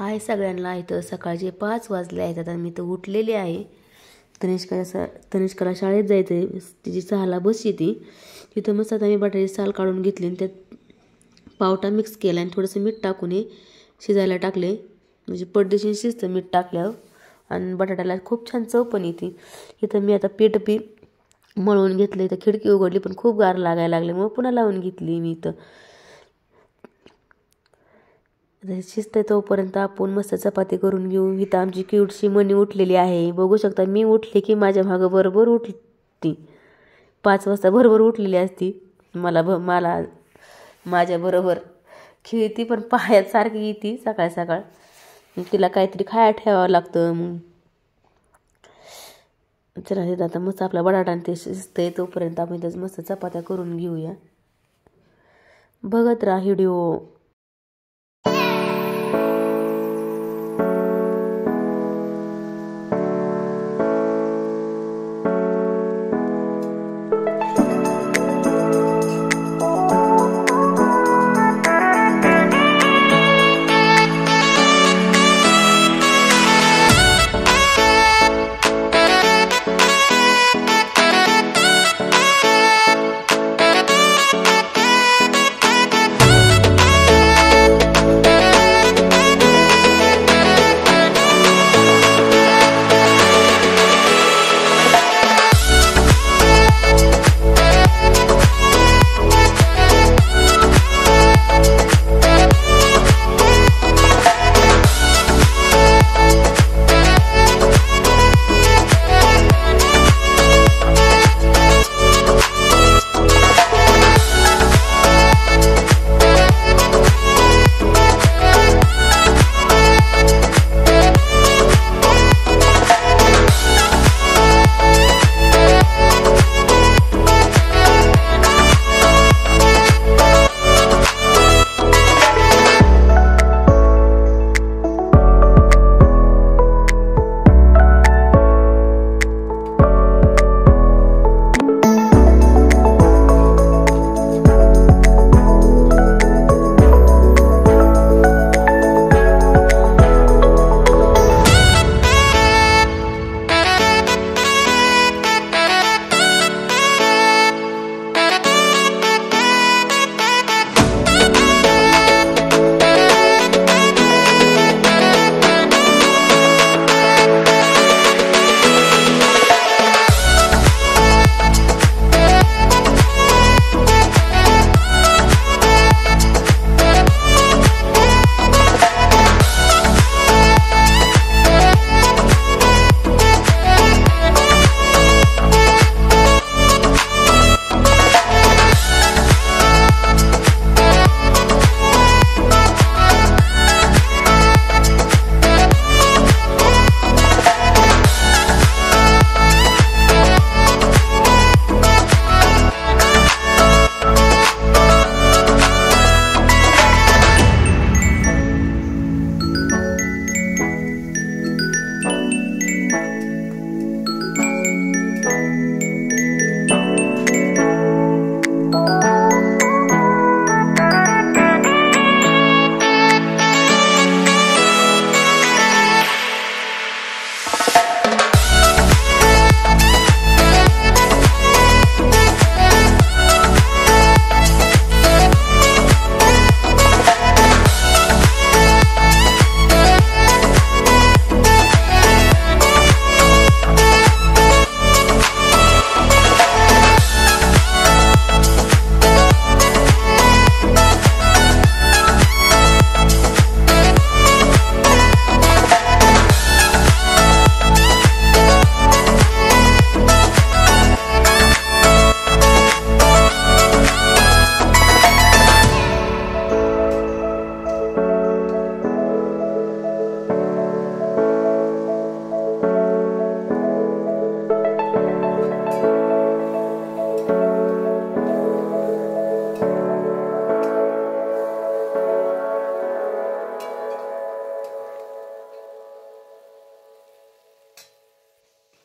हाय सगळ्यांना. इथं सकाळचे 5 वाजले आहेत. आता मी तर उठलेले आहे. तनिष्काला शाळेत जायचं आहे. तिची 6ला बस येते. तिथं मस्त आता मी बटाट्याची साल काढून घेतली आणि त्यात पावटा मिक्स केला आणि थोडंसं मीठ टाकून शिजायला टाकले. म्हणजे पटदिशी शिजतं मीठ टाकल्यावर आणि बटाट्याला खूप छान चव पण येते. इथं मी आता पीठ मळून घेतलं. इथं खिडकी उघडली पण खूप गार लागायला लागले मग पुन्हा लावून घेतली मी. इथं शिजते तोपर्यंत आपण मस्त चपाती करून घेऊ. इथं आमची क्यूटशी मनी उठलेली आहे. बघू शकता मी उठले की माझ्या मागं बरोबर उठती. 5 वाजता बरोबर उठलेली असती. मला माझ्या बरोबर खेळती पण पायात सारखी येते सकाळ सकाळ. तिला काहीतरी खायला ठेवावं लागतं. मग चला तिथं आता मस्त आपला बटाटा ते शिजते तोपर्यंत आपण इथं मस्त चपात्या करून घेऊया. बघत राहा व्हिडिओ.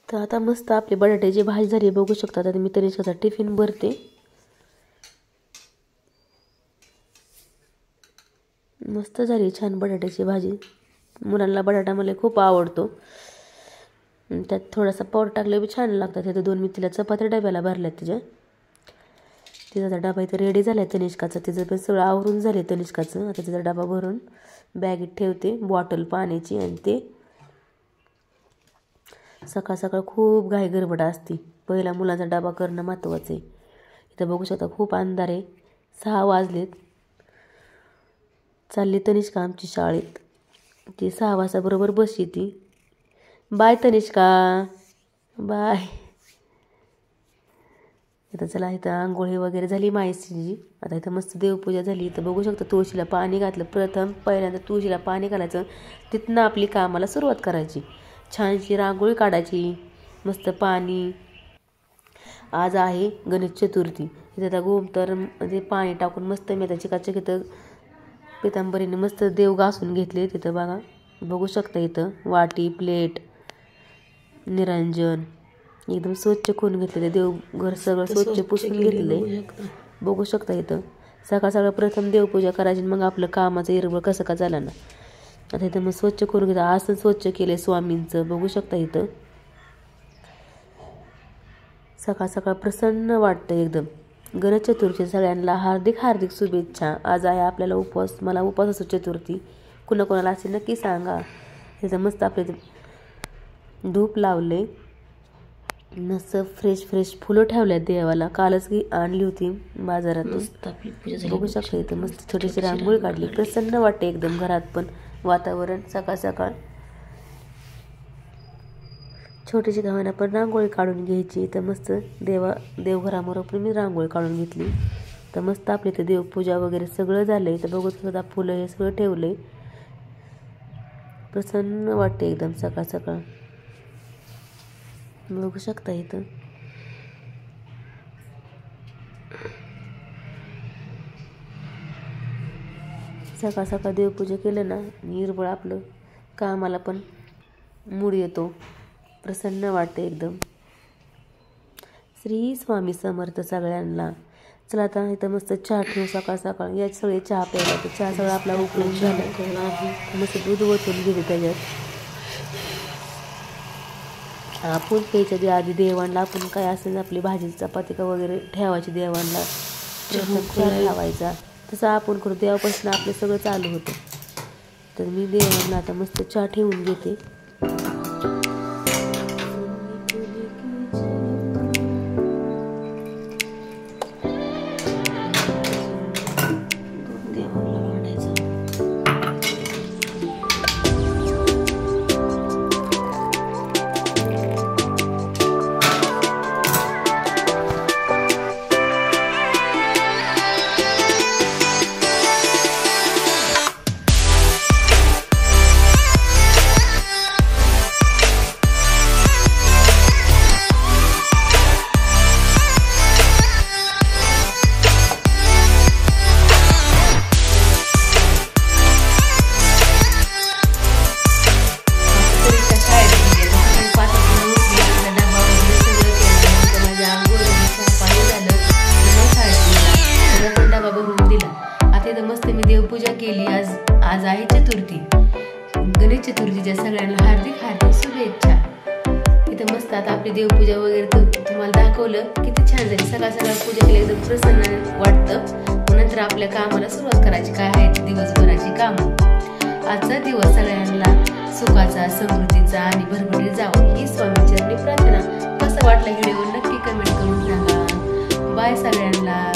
तर आता मस्त आपली बटाट्याची भाजी झाली. बघू शकता. आता मी तनिष्काचा टिफिन भरते. मस्त झाली छान बटाट्याची भाजी. मुलांना बटाटा मला खूप आवडतो. त्यात थोडासा पावडर टाकले बी छान लागतात. तिथं 2 मी तिला चपात्या डब्याला भरल्यात तिच्या. तिचा डबा इथं रेडी झाला आहे तनिष्काचा. तिचं पण सगळं आवरून झाले तनिष्काचं. आता तिचा डबा भरून बॅगेत ठेवते, बॉटल पाण्याची. आणि ते सकाळ सकाळ खूप घाई गडबड असते. पहिला मुलांचा डबा करणं महत्त्वाचं आहे. इथं बघू शकता खूप अंधार आहे. 6 वाजलेत. चालली तनिष्का आमची शाळेत. ती 6 वाजता बरोबर बस येते. Bye Tanishka, bye. आता चला इथं आंघोळी वगैरे झाली मायसीची. आता इथं मस्त देवपूजा झाली. इथं बघू शकता तुळशीला पाणी घातलं. पहिल्यांदा तुळशीला पाणी घालायचं, तिथनं आपली कामाला सुरुवात करायची. छानशी रांगोळी काढायची, मस्त पाणी. आज आहे गणेश चतुर्थी. इथं आता गोमूत्रामध्ये पाणी टाकून मस्त मी आता चिकाचक इथं पितांबरीने मस्त देव घासून घेतले. तिथं बघा, बघू शकता इथं वाटी, प्लेट, निरंजन एकदम स्वच्छ करून घेतलेले. देवघर सगळं स्वच्छ पुसून घेतले. बघू शकता इथं सकाळ सकाळ प्रथम देवपूजा करायची, मग आपलं कामाचं इरबळ कसं का झालं ना. आता इथं मग स्वच्छ करून घेतलं. आसन स्वच्छ केले स्वामींचं. बघू शकता इथं सकाळ सकाळ प्रसन्न वाटतं एकदम. गणेश चतुर्थी सगळ्यांना हार्दिक हार्दिक शुभेच्छा. आज आहे आपल्याला उपवास. मला उपवास असतो चतुर्थी. कुणाकोणाला असेल नक्की सांगा. तिथं मस्त आपले धूप लावले. मस्त फ्रेश फुलं ठेवल्यात देवाला. कालच आणली होती बाजारातून. बघू शकता इथं मस्त छोटीशी रांगोळी काढली. प्रसन्न वाटते एकदम घरात पण वातावरण. सकाळ सकाळ छोटीशी गावांना पण रांगोळी काढून घ्यायची. इथं मस्त देवघरामोर पण मी रांगोळी काढून घेतली. तर मस्त आपली इथं देवपूजा वगैरे सगळं झालं. इथं बघू शकता फुलं हे सगळं ठेवलं. प्रसन्न वाटते एकदम सकाळ सकाळ. बघू शकता इथं सकाळ सकाळ देवपूजा केलं ना, निर्बळ आपलं कामाला पण मूड येतो. प्रसन्न वाटते एकदम. श्री स्वामी समर्थ सगळ्यांना. चला आता इथं मस्त चहा ठेवू सकाळ सकाळ. यात सगळे चहा प्यायला. तर चहा सगळा आपला उकळून झाला. मस्त दूध ओतून घेते त्याच्यात. आपण प्यायच्या आधी देवांना आपण काय असेल आपली भाजी चपाती का वगैरे ठेवायची देवांना. प्रथम चहा ठेवायचा. तसं आपण करू देवापासून आपलं सगळं चालू होतं. तर मी देवांना आता मस्त चहा ठेवून घेते. देवपूजा केली. आज आहे चतुर्थी. गणेश चतुर्थीच्या सगळ्यांना हार्दिक हार्दिक शुभेच्छा. इथं मस्त आता आपली देवपूजा वगैरे तुम्हाला दाखवलं. किती छान झाली. सकाळ सकाळ पूजा केली एकदम प्रसन्न वाटतं. नंतर आपल्या कामाला सुरुवात करायची. काय आहे दिवसभराची कामं. आजचा दिवस सगळ्यांना सुखाचा, समृद्धीचा आणि भरभरीत जावं ही स्वामीचरणी प्रार्थना. कसा वाटला व्हिडिओ नक्की कमेंट करून सांगा. बाय सगळ्यांना.